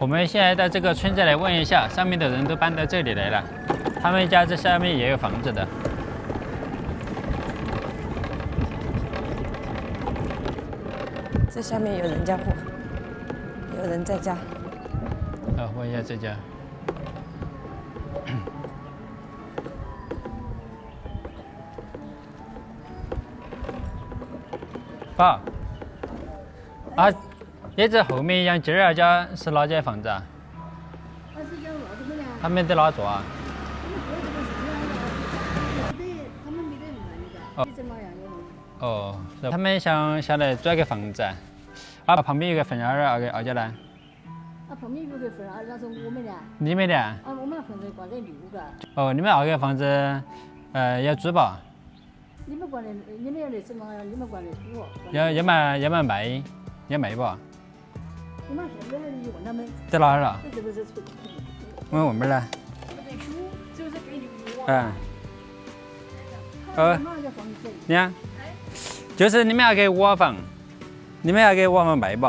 我们现在到这个村子来问一下，上面的人都搬到这里来了，他们家这下面也有房子的。这下面有人家户，有人在家。问一下这家。爸，啊，叶子后面杨金儿家是哪家房子啊？他们在哪做啊？哦，是他们想下来租个房子啊，旁边有个坟二家呢？啊，旁边有个坟那是我们的。你们的？啊，我们房子挂在6个。哦，你们二个房子，要租吧？你们挂的，你们要来什么？你们挂的租？要卖，要卖不？我们现在你问他们。在哪儿了？这不是我们问门呢？就是给你屋。你看，就是你们要给瓦房，你们要给瓦房卖不？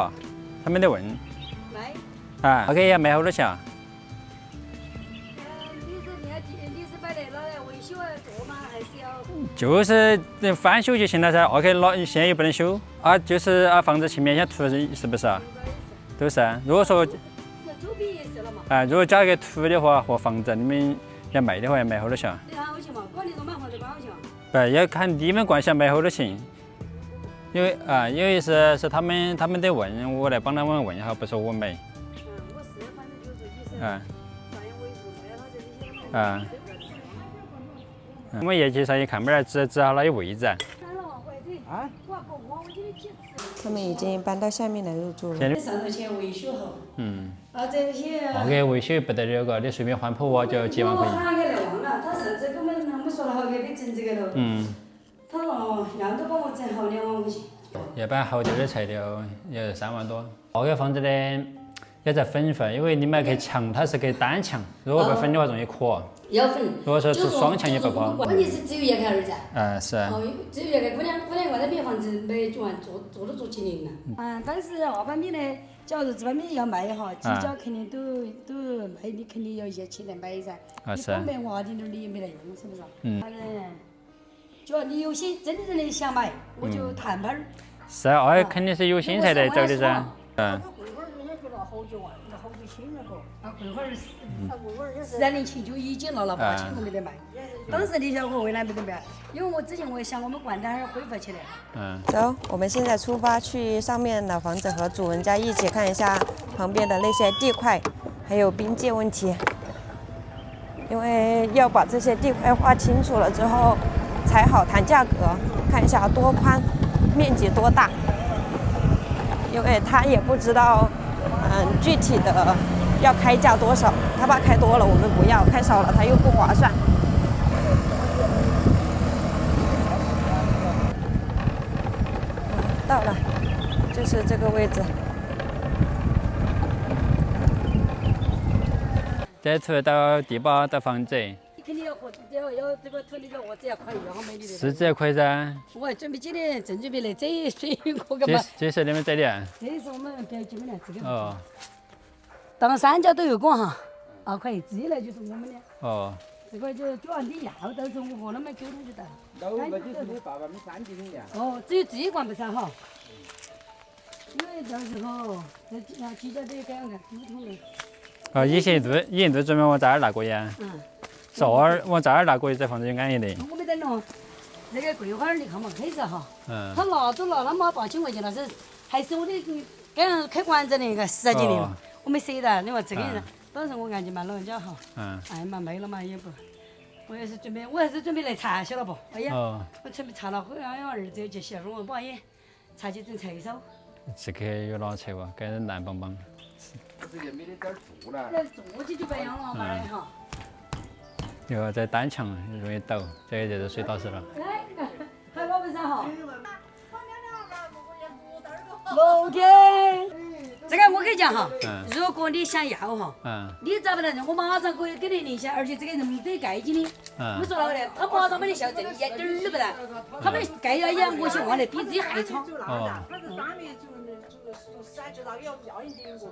他们在问。卖。OK，要卖好多钱啊？你是摆来拿来维修做吗？还是要？就是翻修就行了噻。OK，现在又不能修啊，就是房子前面先涂是不是啊？都是啊。如果说周边也是了嘛。如果加个涂的话和房子，你们要卖的话要卖好多钱？你看好钱嘛？管理都买房子管好钱嘛？不，要看你们关系要卖好多钱。因为是他们在问，我来帮他们问一下，不是我卖。我是反正就是医生。专业维护，卖他这些。我们业绩上也看不来，指好哪有位置。他们已经搬到下面来入住了。上头钱维修好。这些。那个维修不得了个，你随便换破瓦就几万块钱。我喊他来忘了，他上次跟我们说了好，给你整这个了。他说样都帮我整好2万块钱。要搬好点的材料要3万多。那个房子呢，要再粉一份，因为你们去墙它是给单墙，如果不粉的话容易磕。要粉。如果说是双墙也不好。关键是只有叶凯儿噻。是。只有叶凯，姑娘外头别房子没做完，做都做几年了。当时2万米呢，假如这方面要卖哈，几家肯定都卖，你肯定要一些钱来买噻。你光卖娃的你也没得用，是不是？只要你有心，真的想买，我就谈判。是肯定是有心才来走的噻。桂花儿人家给了好几万，好几千了个。桂花儿13年前就已经拿了8千多没得卖。当时李小伙为啥没得卖？因为我之前我想我们管摊儿恢复起来。走，我们现在出发去上面老房子和主人家一起看一下旁边的那些地块，还有边界问题。因为要把这些地块划清楚了之后，才好谈价格，看一下多宽，面积多大。因为他也不知道，具体的要开价多少，他怕开多了我们不要，开少了他又不划算。到了，就是这个位置。这土到第8的房子。肯定要这个土里边我只要可以，然后没你的。是这可以噻。我还准备今天正准备来整水果干嘛？这是你们整的？这是我们表姐们来这个。当3家都有过哈，2块，这一来就是我们的。这个就主要你要，到时候我和他们沟通就得了。那个就是你爸爸们3级的呀。只有这一罐不算哈。因为到时候这几家都要跟沟通的。以前都准备往这儿拿过呀。是往这儿拿过这房子就安逸的。我没得弄，这个桂花儿你看嘛，黑色哈。他拿都拿他妈8千块钱了，还是我的刚开馆子的那个10几年了，我没舍得。你说这个人，当时我按就骂老人家哈。哎嘛，没了嘛也不，我还是准备来茶晓得不？哎呀，我准备茶了，儿子就媳妇我不好意，茶去整菜烧。这个有哪菜哇？给人烂邦邦。这个没得点儿做了。做起就不一样了嘛，哈。哟，这单墙容易抖，这个就是水打湿了。还老不上哈。6天。这个我跟你讲哈，如果你想要哈，你找不到人，我马上可以给你联系，而且这个人没得盖金的。我说那个的，他马上把你销证，一点儿都不得。他们盖了一样，我去往那比自己还差。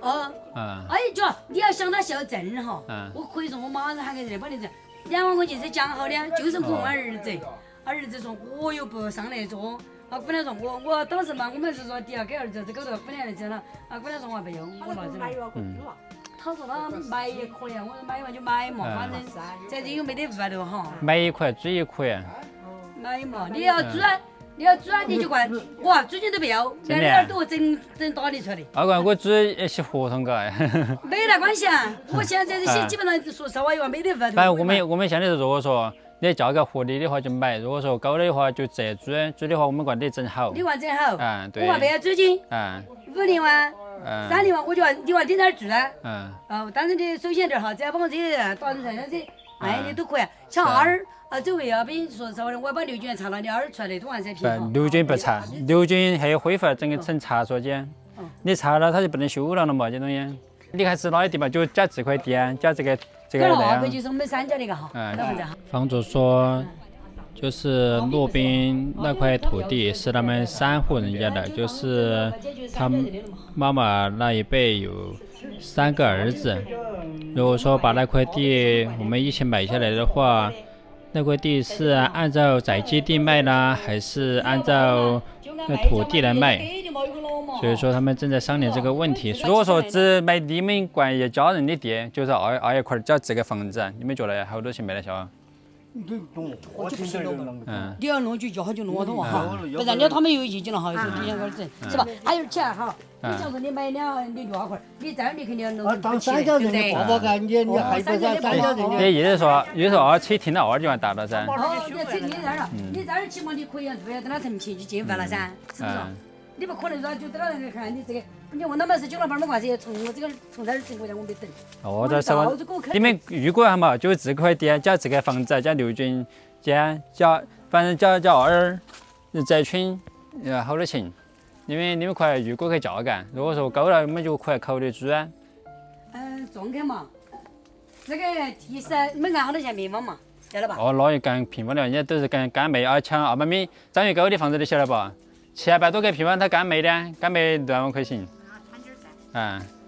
哦，嗯哎，就你要想到孝正哈嗯，我可以说我马上喊个人帮你整，2万块钱是讲好的，就是陪我儿子。儿子说我又不上来做，姑娘说我当时嘛，我们是说第二给儿子这个头，姑娘来整了，姑娘说我不用，我嘛子嘛。他说他买也可以，我说买完就买嘛，反正在这又没得屋头哈。买一块煮一块，买嘛，你要煮啊，你就管我煮进都不要，真的2点多整打理出来的。二管我煮一些合同嘎。没那关系啊，我现在这些基本上说实话话没得屋头。反正我们现在是如果说你价格合理的话就买，如果说高的话就再煮的话我们管得整好。你话整好，对。我话不要租金，50万、30万，我就要你话你在哪儿住啊？当然你首先这哈，只要把我这些打成这样子，哎，你都可以。像二周围要比说实话的，我把刘军查了，你二出来的都完全平哈。刘军不查，刘军还要恢复整个成查所间，你查了他就不能修了嘛，这东西。你看是哪些地方就加这块地，加这个那样。这就是我们3家那个哈，房主说，就是路边那块土地是他们3户人家的，就是他妈妈那一辈有3个儿子。如果说把那块地我们一起买下来的话，那块地是按照载基地卖呢，还是按照土地来卖？所以说他们正在商量这个问题。如果说只买你们管一家人的地，就是二一块加这个房子，你们觉得好多钱买得下？你要弄就好就弄到哈，不然你他们有意见了哈，有时候你想个整是吧？还有钱哈，你假如你买你6块，你这样你肯定要弄当3家人的爸爸干，你还不在3家人的。也就是说2车停到2就完大了噻。你车停这儿了，你这儿起码你可以不要等他腾钱就进饭了噻，是不是？你不可能说就等到人家看你这个，你问他们是9老板们干啥从我这个从这儿整过来我没等。这说你们预估下嘛，就这块地加这个房子加刘军加反正加二翟群好多钱，因为你们可以预估个价格，如果说高了我们就可以考虑租啊。中间嘛，这个地是你们按好多钱平方嘛，晓得吧？那也干平方的，人家都是干卖抢200米张越高的房子，你晓得吧？700多个平方，他干卖的，干卖2万块钱。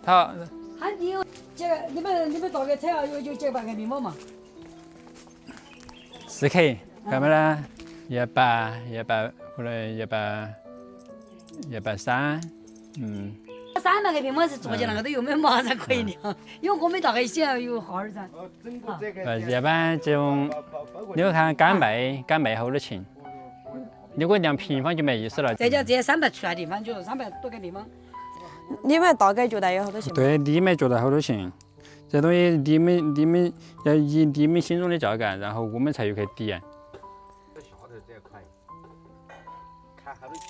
他。喊你这个你们大概才有700个平方嘛4K，干嘛呢？100或者130， 300个平方是坐起那个都有没有马上可以量，因为我们大概想有号儿噻。一般这种，你要看干卖好多钱。如果量平方就没意思了。再加这些300出来的地方，就是300多个平方。你们大概觉得有好多钱？对，你们觉得好多钱？这东西你们要以你们心中的价格，然后我们才有去抵。下头这块，看好多钱。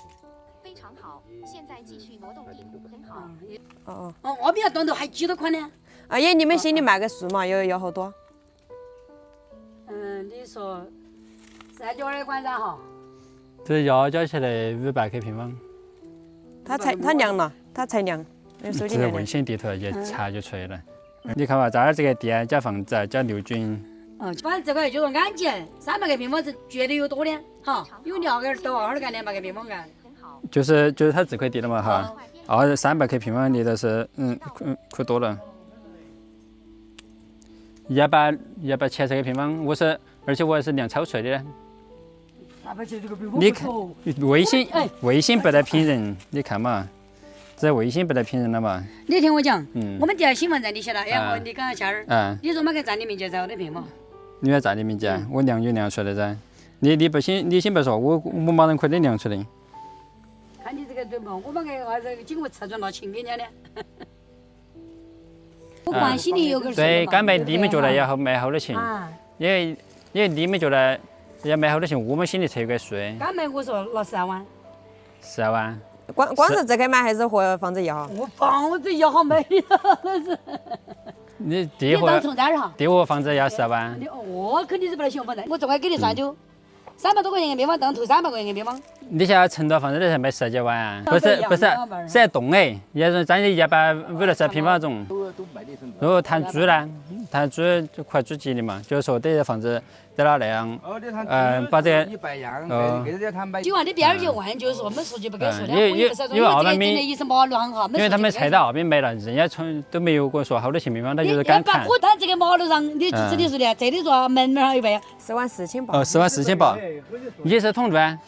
非常好，现在继续挪动地图，很好。那边端头还几多款呢？爷，你们心里卖个数嘛，有好多？你说3角的管噻哈。这要加起来500克平方。他量了，他才量，那手机量。这问线地图一查就出来了。你看嘛，这儿这个地加房子加刘军。反正这个就是安检，300个平方是绝对有多的哈，有2个到2干200个平方干。就是他这块地了嘛哈，300克平方的都是可多了。170个平方，而且我还是量超出来的。你看卫星不得骗人，你看嘛，这卫星不得骗人了嘛。你听我讲，我们第2新闻站你晓得，我你刚刚下儿，你说嘛个占地面积才多少平方？你要占地面积，我量就量出来噻。你不信，你先不说，我马上可以量出来。看你这个对不？我们个经过测准拿钱给人家的。我关心你有个对，干卖你们觉得要卖好多钱？因为你们觉得要卖好多钱，我们心里才有个数。干卖我说拿12万。12万。光是这个买还是和房子一号？我房子也好买呀，那是。你地和房子要10万。我肯定是不能行房子，我这块给你算就300多块钱一个平方，当投300块钱一个平方。你想要成都房子的才卖10几万啊？不是，是要动哎，也是将近150平方种。如果谈租呢，他租就快租几年嘛，就是说这些房子在那样，把这个就按你第二句问，就是说我们书记不跟说的，因为澳大利亚也是马路上哈，因为他们拆到澳边没了，人家从都没有跟我说好多钱平方，他就是敢看。他这个马路上，你这里说的，这里说门上一百104800。哦，104800，也是同住啊。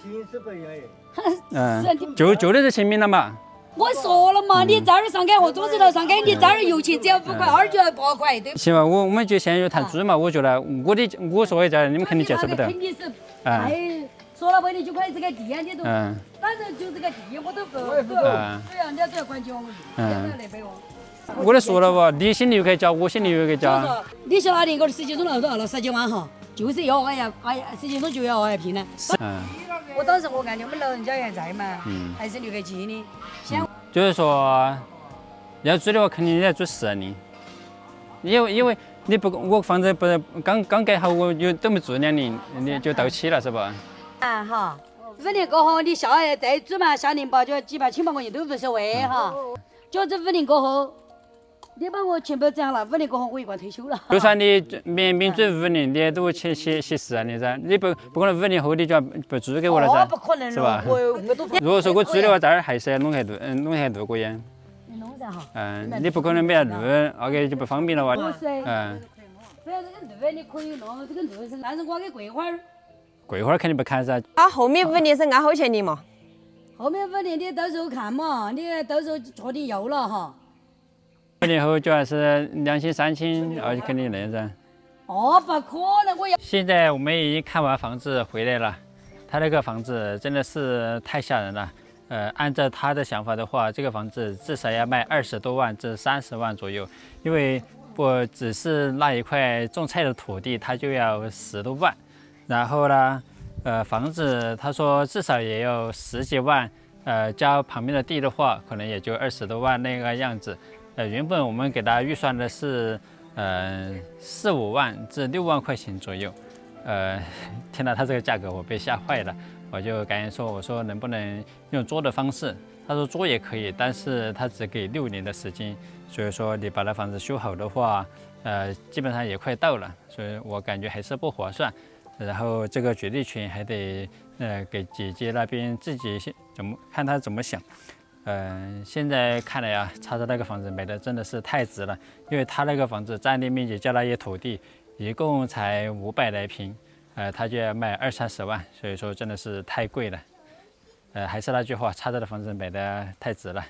就的是清明了嘛。我说了嘛，你这儿上街和桌子头上街，你这儿油钱只要5块，2就要8块，对。行吧，我们就现在就谈租嘛，我觉得我说的价，你们肯定接受不到。肯定是，说了9块这个地啊，你都，反正就这个地我都不，对啊，人家都要管我们，那边哦。我都说了不，你心里又可以交，我心里又可以交。你晓得那个10几钟头了10几万哈，就是要10几钟就要1平了。我当时我感觉我们老人家也在嘛，还是留给记的。就是说，要租的话，肯定要租10年，因为你不，我房子不是刚盖好，我都没住2年，你就到期了是吧？哈，5年过后你再租嘛，下年吧就几百千把块钱都无所谓哈。就是5年过后，你把我全部整了，5年过后我一贯退休了。就算你免租5年，你都写10年噻，你不可能5年后你就要不租给我了噻，不可能是吧？如果说我租的话，这儿还是要弄下路过呀。弄噻哈。你不可能没路，那个就不方便了哇。不然这个路你可以弄，这个路是，但是我给桂花儿。桂花肯定不看噻。后面5年是按后钱的嘛？后面5年你到时候看嘛，你到时候确定要了哈。5年后就要是2千3千，就肯定那样噻。不可能，我要。现在我们已经看完房子回来了，他那个房子真的是太吓人了。按照他的想法的话，这个房子至少要卖20多万至30万左右，因为不只是那一块种菜的土地，它就要10多万。然后呢，房子他说至少也要10几万，加旁边的地的话，可能也就20多万那个样子。原本我们给他预算的是4、5万至6万块钱左右。听到他这个价格，我被吓坏了，我就赶紧说，我说能不能用租的方式？他说租也可以，但是他只给6年的时间，所以说你把那房子修好的话，基本上也快到了，所以我感觉还是不划算。然后这个决定权还得给姐姐那边自己看他怎么想。现在看来啊，他的那个房子买的真的是太值了，因为他那个房子占地面积加那些土地，一共才500来平，他就要卖20、30万，所以说真的是太贵了。还是那句话，他这的房子买的太值了。